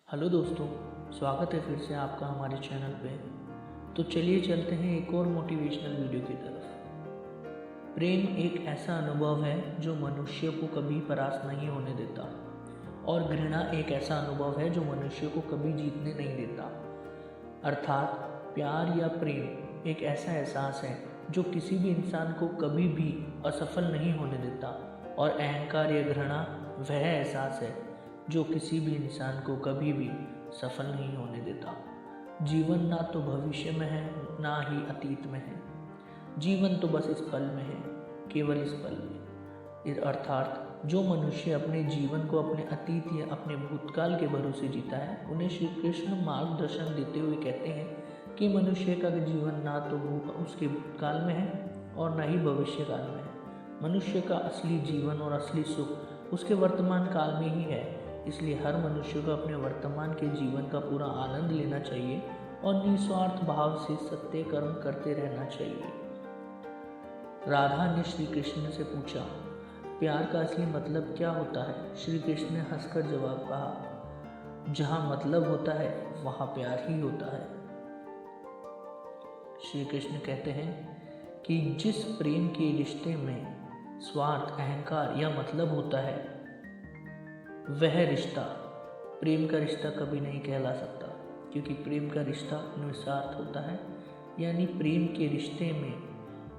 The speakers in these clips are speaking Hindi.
हेलो दोस्तों, स्वागत है फिर से आपका हमारे चैनल पे। तो चलिए चलते हैं एक और मोटिवेशनल वीडियो की तरफ। प्रेम एक ऐसा अनुभव है जो मनुष्य को कभी परास्त नहीं होने देता, और घृणा एक ऐसा अनुभव है जो मनुष्य को कभी जीतने नहीं देता। अर्थात प्यार या प्रेम एक ऐसा एहसास है जो किसी भी इंसान को कभी भी असफल नहीं होने देता, और अहंकार या घृणा वह एहसास है जो किसी भी इंसान को कभी भी सफल नहीं होने देता। जीवन ना तो भविष्य में है, ना ही अतीत में है। जीवन तो बस इस पल में है, केवल इस पल में। अर्थात जो मनुष्य अपने जीवन को अपने अतीत या अपने भूतकाल के भरोसे जीता है, उन्हें श्री कृष्ण मार्गदर्शन देते हुए कहते हैं कि मनुष्य का जीवन ना तो उसके भूतकाल में है और ना ही भविष्य काल में है। मनुष्य का असली जीवन और असली सुख उसके वर्तमान काल में ही है। इसलिए हर मनुष्य को अपने वर्तमान के जीवन का पूरा आनंद लेना चाहिए और निस्वार्थ भाव से सत्य कर्म करते रहना चाहिए। राधा ने श्री कृष्ण से पूछा, प्यार का असली मतलब क्या होता है? श्री कृष्ण ने हंसकर जवाब कहा, जहाँ मतलब होता है वहाँ प्यार ही होता है। श्री कृष्ण कहते हैं कि जिस प्रेम के रिश्ते में स्वार्थ, अहंकार या मतलब होता है, वह रिश्ता प्रेम का रिश्ता कभी नहीं कहला सकता, क्योंकि प्रेम का रिश्ता निस्वार्थ होता है। यानी प्रेम के रिश्ते में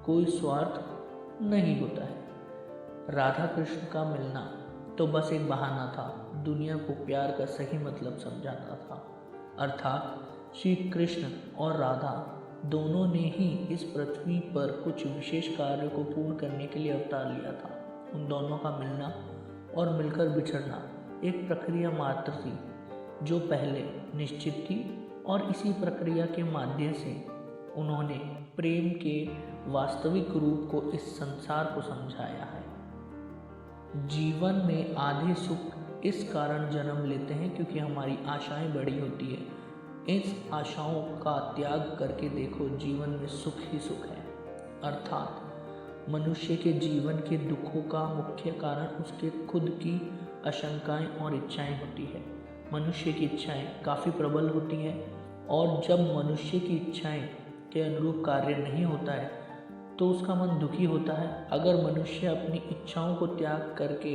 कोई स्वार्थ नहीं होता है। राधा कृष्ण का मिलना तो बस एक बहाना था, दुनिया को प्यार का सही मतलब समझाना था। अर्थात श्री कृष्ण और राधा दोनों ने ही इस पृथ्वी पर कुछ विशेष कार्य को पूर्ण करने के लिए अवतार लिया था। उन दोनों का मिलना और मिलकर बिछड़ना एक प्रक्रिया मात्र थी जो पहले निश्चित थी, और इसी प्रक्रिया के माध्यम से उन्होंने प्रेम के वास्तविक रूप को इस संसार को समझाया है। जीवन में आधे सुख इस कारण जन्म लेते हैं क्योंकि हमारी आशाएं बड़ी होती है। इस आशाओं का त्याग करके देखो, जीवन में सुख ही सुख है। अर्थात मनुष्य के जीवन के दुखों का मुख्य कारण उसके खुद की आशंकाएं और इच्छाएं होती है। मनुष्य की इच्छाएं काफ़ी प्रबल होती हैं, और जब मनुष्य की इच्छाएं के अनुरूप कार्य नहीं होता है तो उसका मन दुखी होता है। अगर मनुष्य अपनी इच्छाओं को त्याग करके,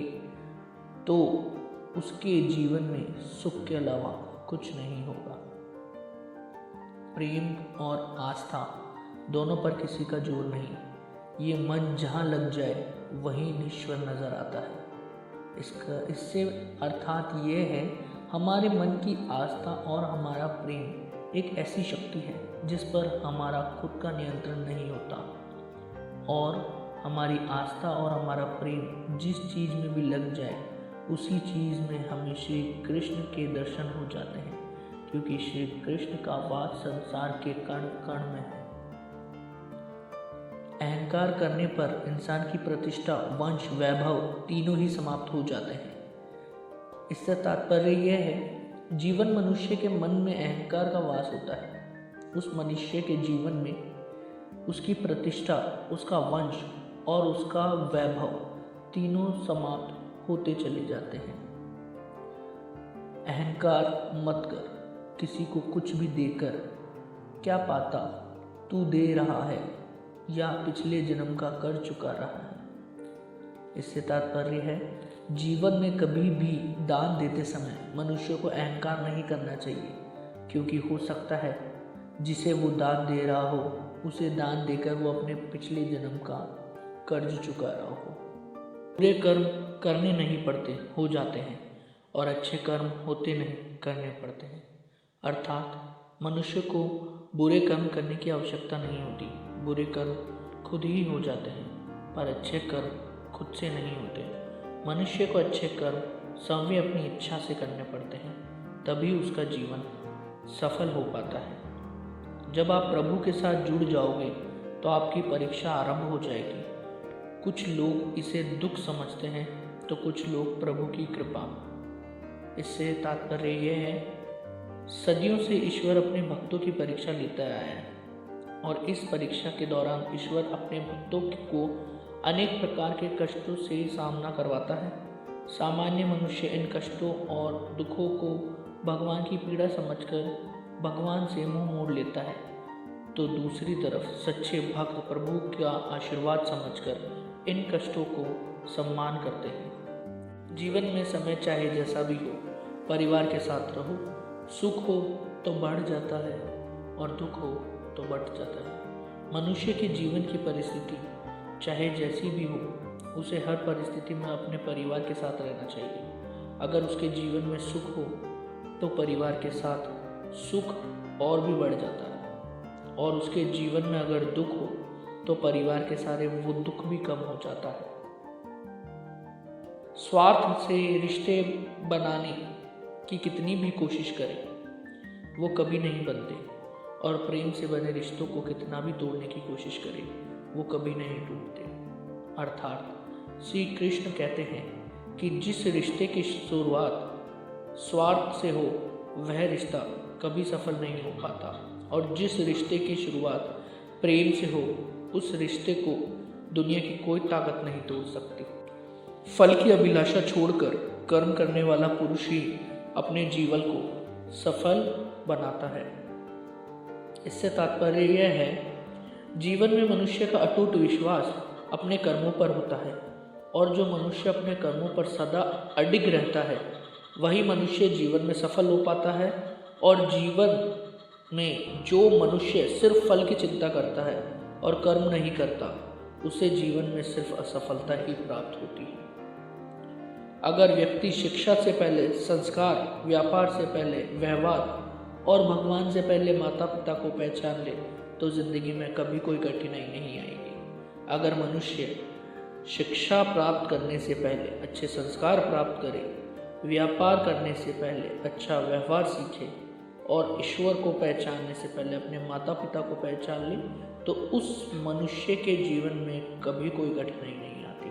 तो उसके जीवन में सुख के अलावा कुछ नहीं होगा। प्रेम और आस्था दोनों पर किसी का जोर नहीं। ये मन जहाँ लग जाए वहीं ईश्वर नजर आता है। इससे अर्थात ये है, हमारे मन की आस्था और हमारा प्रेम एक ऐसी शक्ति है जिस पर हमारा खुद का नियंत्रण नहीं होता, और हमारी आस्था और हमारा प्रेम जिस चीज़ में भी लग जाए उसी चीज़ में हमें श्री कृष्ण के दर्शन हो जाते हैं, क्योंकि श्री कृष्ण का वास संसार के कण कण में है। अहंकार करने पर इंसान की प्रतिष्ठा, वंश, वैभव तीनों ही समाप्त हो जाते हैं। इससे तात्पर्य यह है, जीवन मनुष्य के मन में अहंकार का वास होता है। उस मनुष्य के जीवन में उसकी प्रतिष्ठा, उसका वंश और उसका वैभव तीनों समाप्त होते चले जाते हैं। अहंकार मत कर, किसी को कुछ भी देकर क्या पाता, तू दे रहा है या पिछले जन्म का कर चुका रहा है। इससे तात्पर्य है, जीवन में कभी भी दान देते समय मनुष्य को अहंकार नहीं करना चाहिए, क्योंकि हो सकता है जिसे वो दान दे रहा हो, उसे दान देकर वो अपने पिछले जन्म का कर्ज चुका रहा हो। बुरे कर्म करने नहीं पड़ते, हो जाते हैं, और अच्छे कर्म होते नहीं, करने पड़ते हैं। अर्थात मनुष्य को बुरे कर्म करने की आवश्यकता नहीं होती। बुरे कर्म खुद ही हो जाते हैं, पर अच्छे कर्म खुद से नहीं होते। मनुष्य को अच्छे कर्म स्वयं अपनी इच्छा से करने पड़ते हैं, तभी उसका जीवन सफल हो पाता है। जब आप प्रभु के साथ जुड़ जाओगे तो आपकी परीक्षा आरंभ हो जाएगी। कुछ लोग इसे दुख समझते हैं तो कुछ लोग प्रभु की कृपा। इससे तात्पर्य यह है, सदियों से ईश्वर अपने भक्तों की परीक्षा लेता आया है, और इस परीक्षा के दौरान ईश्वर अपने भक्तों को अनेक प्रकार के कष्टों से सामना करवाता है। सामान्य मनुष्य इन कष्टों और दुखों को भगवान की पीड़ा समझकर भगवान से मुंह मोड़ लेता है, तो दूसरी तरफ सच्चे भक्त प्रभु का आशीर्वाद समझकर इन कष्टों को सम्मान करते हैं। जीवन में समय चाहे जैसा भी हो, परिवार के साथ रहो। सुख हो तो बढ़ जाता है और दुख हो तो बढ़ जाता है। मनुष्य के जीवन की परिस्थिति चाहे जैसी भी हो, उसे हर परिस्थिति में अपने परिवार के साथ रहना चाहिए। अगर उसके जीवन में सुख हो तो परिवार के साथ सुख और भी बढ़ जाता है, और उसके जीवन में अगर दुख हो तो परिवार के सारे वो दुख भी कम हो जाता है। स्वार्थ से रिश्ते बनाने की कितनी भी कोशिश करें, वो कभी नहीं बनते, और प्रेम से बने रिश्तों को कितना भी तोड़ने की कोशिश करें, वो कभी नहीं टूटते। अर्थात श्री कृष्ण कहते हैं कि जिस रिश्ते की शुरुआत स्वार्थ से हो, वह रिश्ता कभी सफल नहीं हो पाता, और जिस रिश्ते की शुरुआत प्रेम से हो, उस रिश्ते को दुनिया की कोई ताकत नहीं तोड़ सकती। फल की अभिलाषा छोड़कर कर्म करने वाला पुरुष ही अपने जीवन को सफल बनाता है। इससे तात्पर्य यह है, जीवन में मनुष्य का अटूट विश्वास अपने कर्मों पर होता है, और जो मनुष्य अपने कर्मों पर सदा अडिग रहता है, वही मनुष्य जीवन में सफल हो पाता है। और जीवन में जो मनुष्य सिर्फ फल की चिंता करता है और कर्म नहीं करता, उसे जीवन में सिर्फ असफलता ही प्राप्त होती है। अगर व्यक्ति शिक्षा से पहले संस्कार, व्यापार से पहले व्यवहार और भगवान से पहले माता पिता को पहचान ले, तो जिंदगी में कभी कोई कठिनाई नहीं आएगी। अगर मनुष्य शिक्षा प्राप्त करने से पहले अच्छे संस्कार प्राप्त करे, व्यापार करने से पहले अच्छा व्यवहार सीखे, और ईश्वर को पहचानने से पहले अपने माता पिता को पहचान ले, तो उस मनुष्य के जीवन में कभी कोई कठिनाई नहीं आती।